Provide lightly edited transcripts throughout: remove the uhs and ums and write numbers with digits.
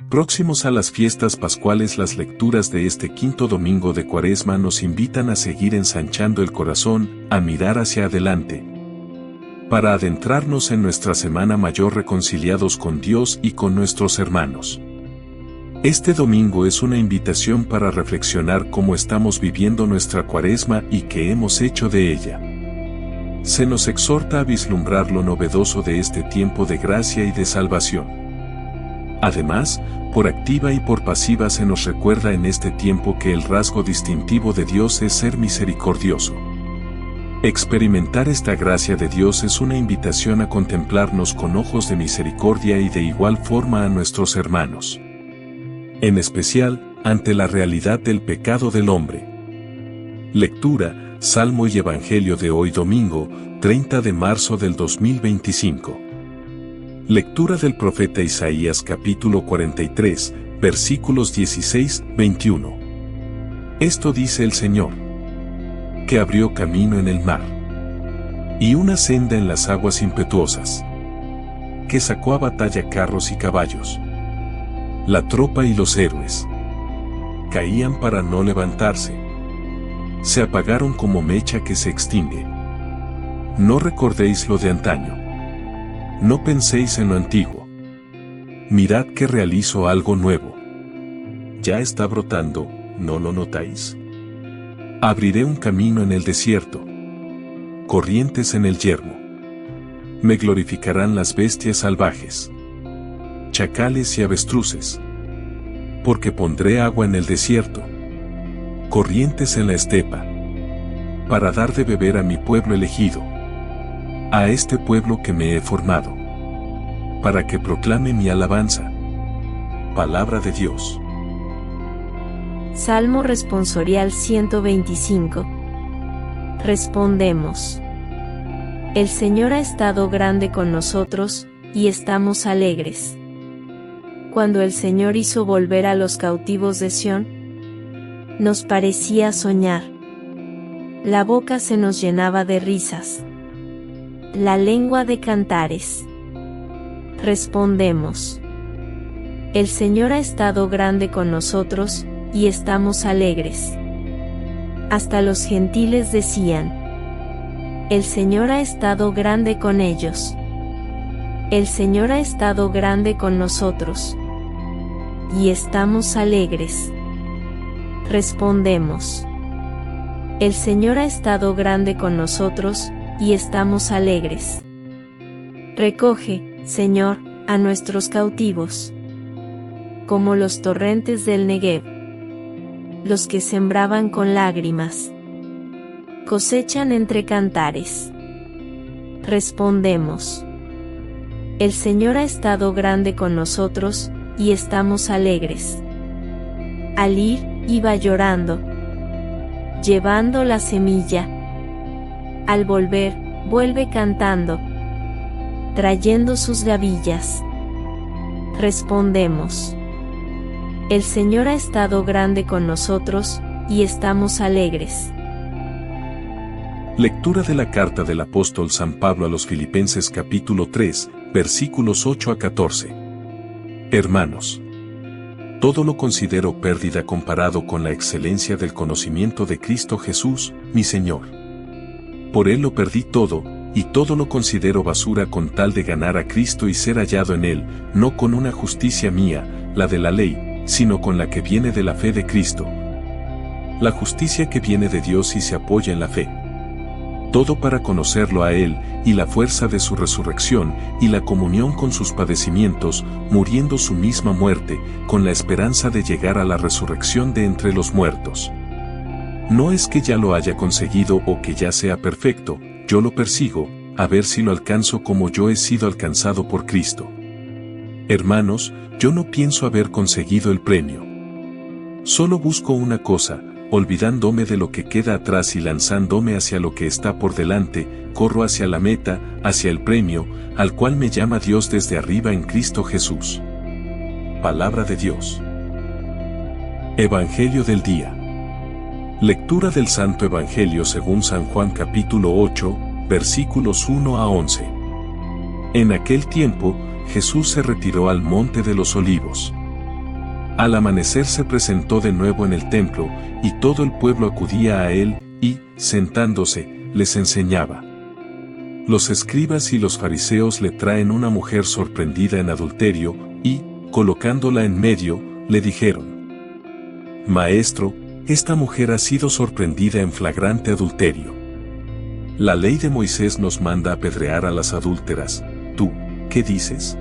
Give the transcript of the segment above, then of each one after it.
Próximos a las fiestas pascuales, las lecturas de este quinto domingo de Cuaresma nos invitan a seguir ensanchando el corazón, a mirar hacia adelante, para adentrarnos en nuestra Semana Mayor reconciliados con Dios y con nuestros hermanos. Este domingo es una invitación para reflexionar cómo estamos viviendo nuestra Cuaresma y qué hemos hecho de ella. Se nos exhorta a vislumbrar lo novedoso de este tiempo de gracia y de salvación. Además, por activa y por pasiva se nos recuerda en este tiempo que el rasgo distintivo de Dios es ser misericordioso. Experimentar esta gracia de Dios es una invitación a contemplarnos con ojos de misericordia y de igual forma a nuestros hermanos. En especial, ante la realidad del pecado del hombre. Lectura, Salmo y Evangelio de hoy domingo, 30 de marzo del 2025. Lectura del profeta Isaías capítulo 43, versículos 16-21. Esto dice el Señor, que abrió camino en el mar, y una senda en las aguas impetuosas, que sacó a batalla carros y caballos. La tropa y los héroes caían para no levantarse. Se apagaron como mecha que se extingue. No recordéis lo de antaño. No penséis en lo antiguo. Mirad que realizo algo nuevo. Ya está brotando, ¿no lo notáis? Abriré un camino en el desierto, corrientes en el yermo. Me glorificarán las bestias salvajes, chacales y avestruces. Porque pondré agua en el desierto, corrientes en la estepa, para dar de beber a mi pueblo elegido, a este pueblo que me he formado, para que proclame mi alabanza. Palabra de Dios. Salmo responsorial 125. Respondemos. El Señor ha estado grande con nosotros, y estamos alegres. Cuando el Señor hizo volver a los cautivos de Sión, nos parecía soñar. La boca se nos llenaba de risas, la lengua de cantares. Respondemos. El Señor ha estado grande con nosotros, y estamos alegres. Hasta los gentiles decían, el Señor ha estado grande con ellos. El Señor ha estado grande con nosotros, y estamos alegres. Respondemos. El Señor ha estado grande con nosotros, y estamos alegres. Recoge, Señor, a nuestros cautivos, como los torrentes del Negev. Los que sembraban con lágrimas, cosechan entre cantares. Respondemos. El Señor ha estado grande con nosotros, y estamos alegres. Al ir, iba llorando, llevando la semilla. Al volver, vuelve cantando, trayendo sus gavillas. Respondemos. El Señor ha estado grande con nosotros, y estamos alegres. Lectura de la carta del apóstol San Pablo a los Filipenses capítulo 3, versículos 8 a 14. Hermanos, todo lo considero pérdida comparado con la excelencia del conocimiento de Cristo Jesús, mi Señor. Por Él lo perdí todo, y todo lo considero basura con tal de ganar a Cristo y ser hallado en Él, no con una justicia mía, la de la ley, sino con la que viene de la fe de Cristo. La justicia que viene de Dios y se apoya en la fe. Todo para conocerlo a Él, y la fuerza de su resurrección, y la comunión con sus padecimientos, muriendo su misma muerte, con la esperanza de llegar a la resurrección de entre los muertos. No es que ya lo haya conseguido o que ya sea perfecto, yo lo persigo, a ver si lo alcanzo como yo he sido alcanzado por Cristo. Hermanos, yo no pienso haber conseguido el premio. Solo busco una cosa, olvidándome de lo que queda atrás y lanzándome hacia lo que está por delante, corro hacia la meta, hacia el premio, al cual me llama Dios desde arriba en Cristo Jesús. Palabra de Dios. Evangelio del día. Lectura del Santo Evangelio según San Juan capítulo 8, versículos 1 a 11. En aquel tiempo, Jesús se retiró al monte de los Olivos. Al amanecer se presentó de nuevo en el templo, y todo el pueblo acudía a él, y, sentándose, les enseñaba. Los escribas y los fariseos le traen una mujer sorprendida en adulterio, y, colocándola en medio, le dijeron: Maestro, esta mujer ha sido sorprendida en flagrante adulterio. La ley de Moisés nos manda apedrear a las adúlteras. ¿Tú, qué dices?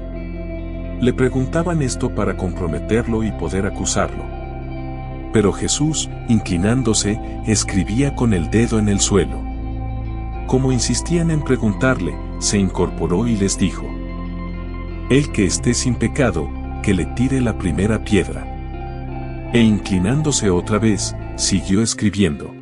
Le preguntaban esto para comprometerlo y poder acusarlo. Pero Jesús, inclinándose, escribía con el dedo en el suelo. Como insistían en preguntarle, se incorporó y les dijo: El que esté sin pecado, que le tire la primera piedra. E inclinándose otra vez, siguió escribiendo.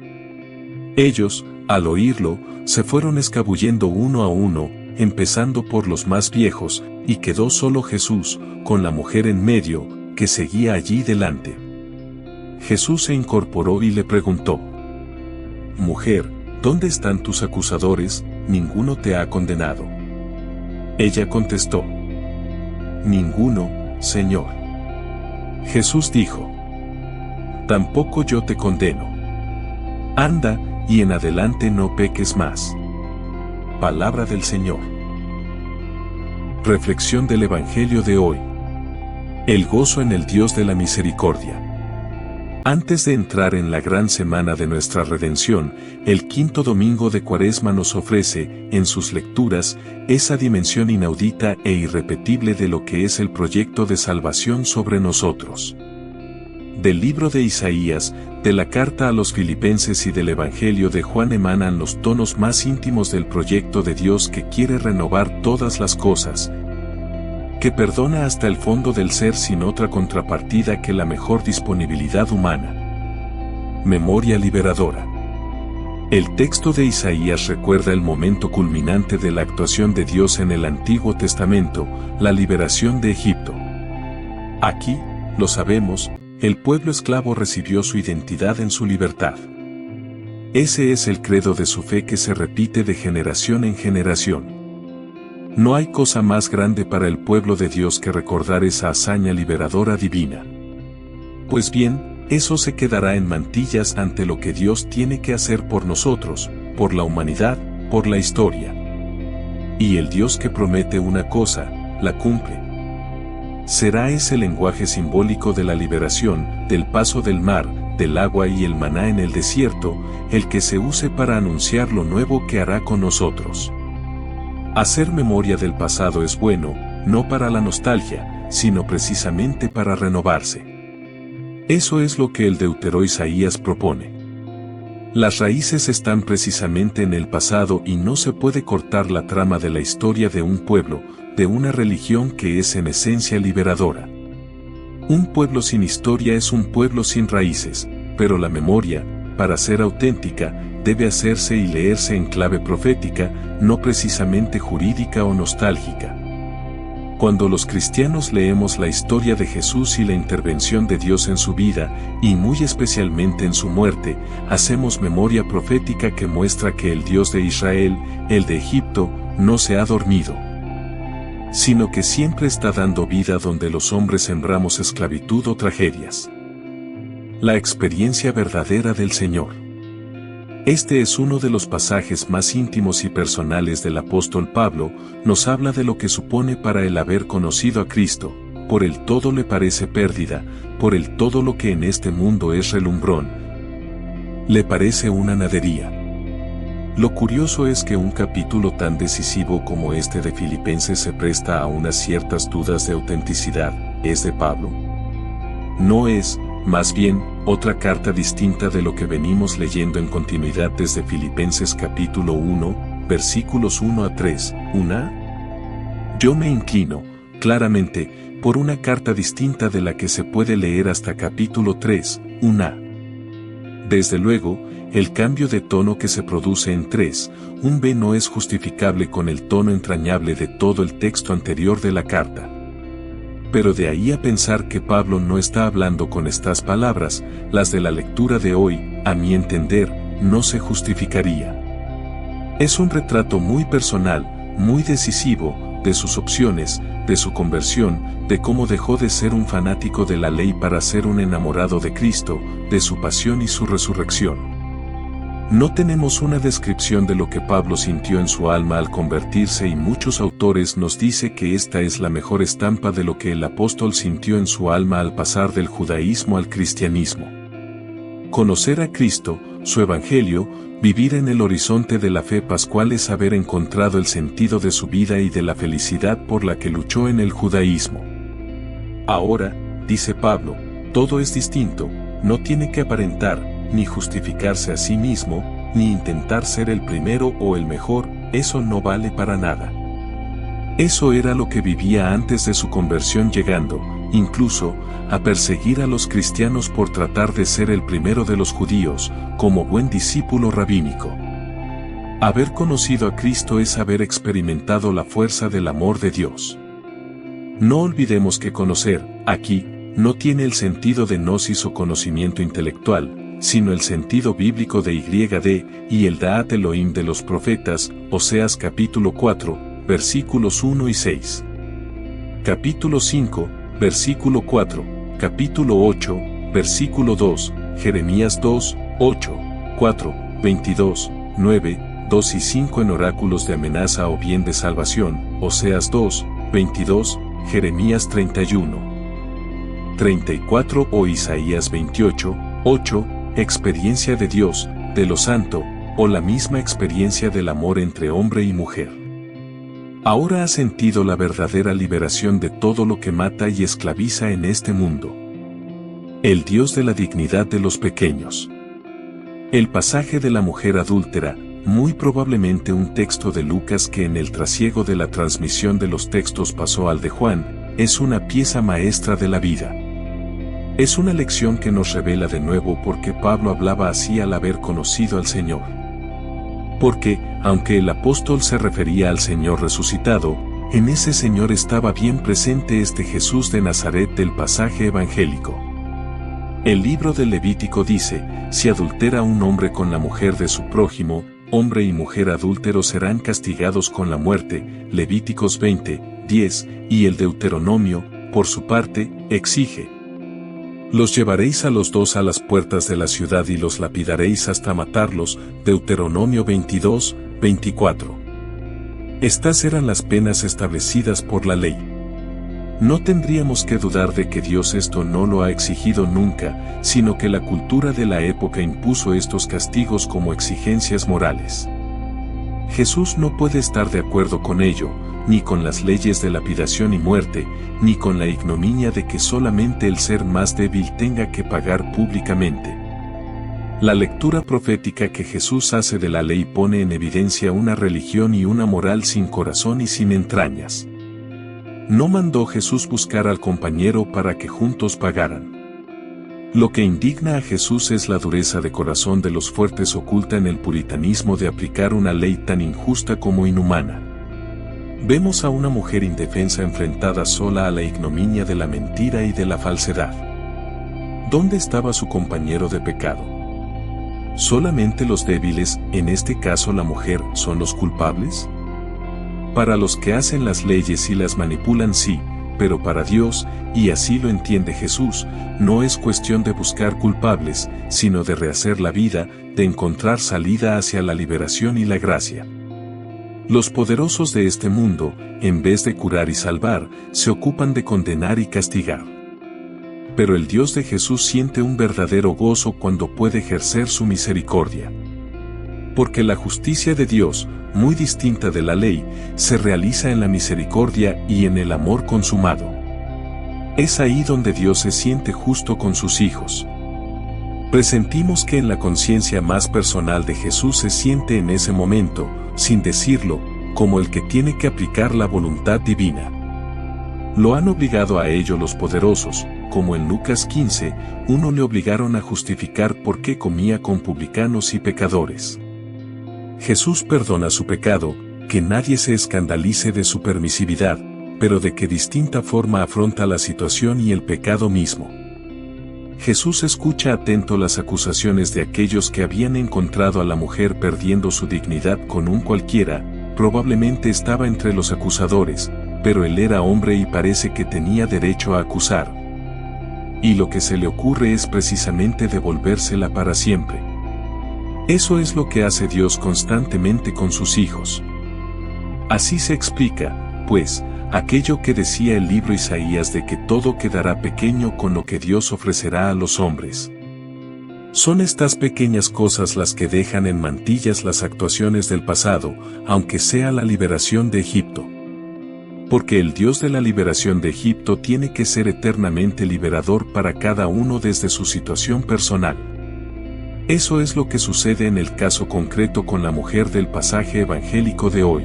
Ellos, al oírlo, se fueron escabullendo uno a uno, empezando por los más viejos, y quedó solo Jesús, con la mujer en medio, que seguía allí delante. Jesús se incorporó y le preguntó: Mujer, ¿dónde están tus acusadores? ¿Ninguno te ha condenado? Ella contestó: Ninguno, Señor. Jesús dijo: Tampoco yo te condeno. Anda, y en adelante no peques más. Palabra del Señor. Reflexión del Evangelio de hoy. El gozo en el Dios de la misericordia. Antes de entrar en la gran semana de nuestra redención, el quinto domingo de Cuaresma nos ofrece, en sus lecturas, esa dimensión inaudita e irrepetible de lo que es el proyecto de salvación sobre nosotros. Del libro de Isaías, de la carta a los Filipenses y del Evangelio de Juan emanan los tonos más íntimos del proyecto de Dios que quiere renovar todas las cosas, que perdona hasta el fondo del ser sin otra contrapartida que la mejor disponibilidad humana. Memoria liberadora. El texto de Isaías recuerda el momento culminante de la actuación de Dios en el Antiguo Testamento, la liberación de Egipto. Aquí, lo sabemos, el pueblo esclavo recibió su identidad en su libertad. Ese es el credo de su fe que se repite de generación en generación. No hay cosa más grande para el pueblo de Dios que recordar esa hazaña liberadora divina. Pues bien, eso se quedará en mantillas ante lo que Dios tiene que hacer por nosotros, por la humanidad, por la historia. Y el Dios que promete una cosa, la cumple. Será ese lenguaje simbólico de la liberación, del paso del mar, del agua y el maná en el desierto, el que se use para anunciar lo nuevo que hará con nosotros. Hacer memoria del pasado es bueno, no para la nostalgia, sino precisamente para renovarse. Eso es lo que el deutero Isaías propone. Las raíces están precisamente en el pasado y no se puede cortar la trama de la historia de un pueblo, de una religión que es en esencia liberadora. Un pueblo sin historia es un pueblo sin raíces, pero la memoria, para ser auténtica, debe hacerse y leerse en clave profética, no precisamente jurídica o nostálgica. Cuando los cristianos leemos la historia de Jesús y la intervención de Dios en su vida, y muy especialmente en su muerte, hacemos memoria profética que muestra que el Dios de Israel, el de Egipto, no se ha dormido, sino que siempre está dando vida donde los hombres sembramos esclavitud o tragedias. La experiencia verdadera del Señor. Este es uno de los pasajes más íntimos y personales del apóstol Pablo, nos habla de lo que supone para él haber conocido a Cristo, por el todo le parece pérdida, por el todo lo que en este mundo es relumbrón, le parece una nadería. Lo curioso es que un capítulo tan decisivo como este de Filipenses se presta a unas ciertas dudas de autenticidad. ¿Es de Pablo? No es, más bien, otra carta distinta de lo que venimos leyendo en continuidad desde Filipenses capítulo 1, versículos 1 a 3, Yo me inclino, claramente, por una carta distinta de la que se puede leer hasta capítulo 3, Desde luego, el cambio de tono que se produce en 3, B no es justificable con el tono entrañable de todo el texto anterior de la carta. Pero de ahí a pensar que Pablo no está hablando con estas palabras, las de la lectura de hoy, a mi entender, no se justificaría. Es un retrato muy personal, muy decisivo, de sus opciones, de su conversión, de cómo dejó de ser un fanático de la ley para ser un enamorado de Cristo, de su pasión y su resurrección. No tenemos una descripción de lo que Pablo sintió en su alma al convertirse y muchos autores nos dicen que esta es la mejor estampa de lo que el apóstol sintió en su alma al pasar del judaísmo al cristianismo. Conocer a Cristo, su evangelio, vivir en el horizonte de la fe pascual es haber encontrado el sentido de su vida y de la felicidad por la que luchó en el judaísmo. Ahora, dice Pablo, todo es distinto, no tiene que aparentar, ni justificarse a sí mismo, ni intentar ser el primero o el mejor, eso no vale para nada. Eso era lo que vivía antes de su conversión, llegando, incluso, a perseguir a los cristianos por tratar de ser el primero de los judíos, como buen discípulo rabínico. Haber conocido a Cristo es haber experimentado la fuerza del amor de Dios. No olvidemos que conocer, aquí, no tiene el sentido de gnosis o conocimiento intelectual, sino el sentido bíblico de YD y el Da'at Elohim de los profetas, Oseas capítulo 4, versículos 1 y 6. Capítulo 5, versículo 4, capítulo 8, versículo 2, Jeremías 2, 8, 4, 22, 9, 2 y 5 en oráculos de amenaza o bien de salvación, Oseas 2, 22, Jeremías 31, 34 o Isaías 28, 8, experiencia de Dios, de lo santo, o la misma experiencia del amor entre hombre y mujer. Ahora has sentido la verdadera liberación de todo lo que mata y esclaviza en este mundo. El Dios de la dignidad de los pequeños. El pasaje de la mujer adúltera, muy probablemente un texto de Lucas que en el trasiego de la transmisión de los textos pasó al de Juan, es una pieza maestra de la vida. Es una lección que nos revela de nuevo por qué Pablo hablaba así al haber conocido al Señor. Porque, aunque el apóstol se refería al Señor resucitado, en ese Señor estaba bien presente este Jesús de Nazaret del pasaje evangélico. El libro del Levítico dice, si adultera un hombre con la mujer de su prójimo, hombre y mujer adúlteros serán castigados con la muerte, Levíticos 20, 10, y el Deuteronomio, por su parte, exige: los llevaréis a los dos a las puertas de la ciudad y los lapidaréis hasta matarlos, Deuteronomio 22, 24. Estas eran las penas establecidas por la ley. No tendríamos que dudar de que Dios esto no lo ha exigido nunca, sino que la cultura de la época impuso estos castigos como exigencias morales. Jesús no puede estar de acuerdo con ello, ni con las leyes de lapidación y muerte, ni con la ignominia de que solamente el ser más débil tenga que pagar públicamente. La lectura profética que Jesús hace de la ley pone en evidencia una religión y una moral sin corazón y sin entrañas. No mandó Jesús buscar al compañero para que juntos pagaran. Lo que indigna a Jesús es la dureza de corazón de los fuertes oculta en el puritanismo de aplicar una ley tan injusta como inhumana. Vemos a una mujer indefensa enfrentada sola a la ignominia de la mentira y de la falsedad. ¿Dónde estaba su compañero de pecado? ¿Solamente los débiles, en este caso la mujer, son los culpables? Para los que hacen las leyes y las manipulan sí, pero para Dios, y así lo entiende Jesús, no es cuestión de buscar culpables, sino de rehacer la vida, de encontrar salida hacia la liberación y la gracia. Los poderosos de este mundo, en vez de curar y salvar, se ocupan de condenar y castigar. Pero el Dios de Jesús siente un verdadero gozo cuando puede ejercer su misericordia. Porque la justicia de Dios, muy distinta de la ley, se realiza en la misericordia y en el amor consumado. Es ahí donde Dios se siente justo con sus hijos. Presentimos que en la conciencia más personal de Jesús se siente en ese momento, sin decirlo, como el que tiene que aplicar la voluntad divina. Lo han obligado a ello los poderosos, como en Lucas 15, uno le obligaron a justificar por qué comía con publicanos y pecadores. Jesús perdona su pecado, que nadie se escandalice de su permisividad, pero de qué distinta forma afronta la situación y el pecado mismo. Jesús escucha atento las acusaciones de aquellos que habían encontrado a la mujer perdiendo su dignidad con un cualquiera, probablemente estaba entre los acusadores, pero él era hombre y parece que tenía derecho a acusar. Y lo que se le ocurre es precisamente devolvérsela para siempre. Eso es lo que hace Dios constantemente con sus hijos. Así se explica, pues, aquello que decía el libro Isaías de que todo quedará pequeño con lo que Dios ofrecerá a los hombres. Son estas pequeñas cosas las que dejan en mantillas las actuaciones del pasado, aunque sea la liberación de Egipto. Porque el Dios de la liberación de Egipto tiene que ser eternamente liberador para cada uno desde su situación personal. Eso es lo que sucede en el caso concreto con la mujer del pasaje evangélico de hoy.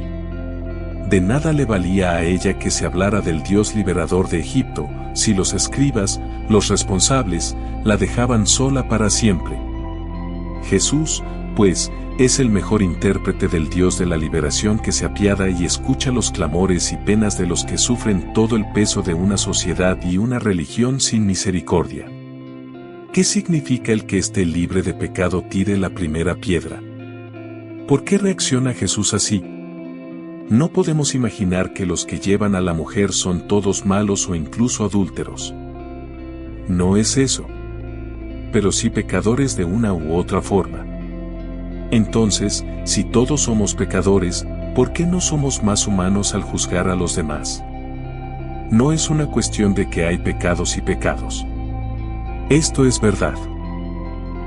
De nada le valía a ella que se hablara del Dios liberador de Egipto, si los escribas, los responsables, la dejaban sola para siempre. Jesús, pues, es el mejor intérprete del Dios de la liberación que se apiada y escucha los clamores y penas de los que sufren todo el peso de una sociedad y una religión sin misericordia. ¿Qué significa el que esté libre de pecado tire la primera piedra? ¿Por qué reacciona Jesús así? No podemos imaginar que los que llevan a la mujer son todos malos o incluso adúlteros. No es eso. Pero sí pecadores de una u otra forma. Entonces, si todos somos pecadores, ¿por qué no somos más humanos al juzgar a los demás? No es una cuestión de que hay pecados y pecados. Esto es verdad.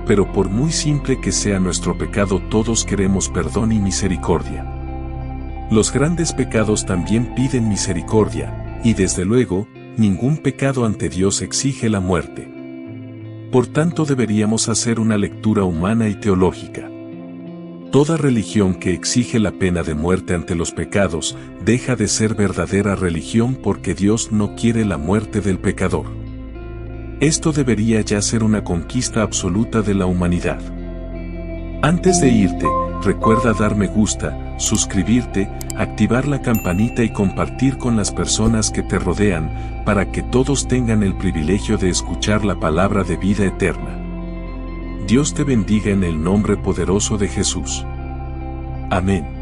Pero por muy simple que sea nuestro pecado, todos queremos perdón y misericordia. Los grandes pecados también piden misericordia, y desde luego, ningún pecado ante Dios exige la muerte. Por tanto deberíamos hacer una lectura humana y teológica. Toda religión que exige la pena de muerte ante los pecados, deja de ser verdadera religión porque Dios no quiere la muerte del pecador. Esto debería ya ser una conquista absoluta de la humanidad. Antes de irte, recuerda dar me gusta, suscribirte, activar la campanita y compartir con las personas que te rodean, para que todos tengan el privilegio de escuchar la palabra de vida eterna. Dios te bendiga en el nombre poderoso de Jesús. Amén.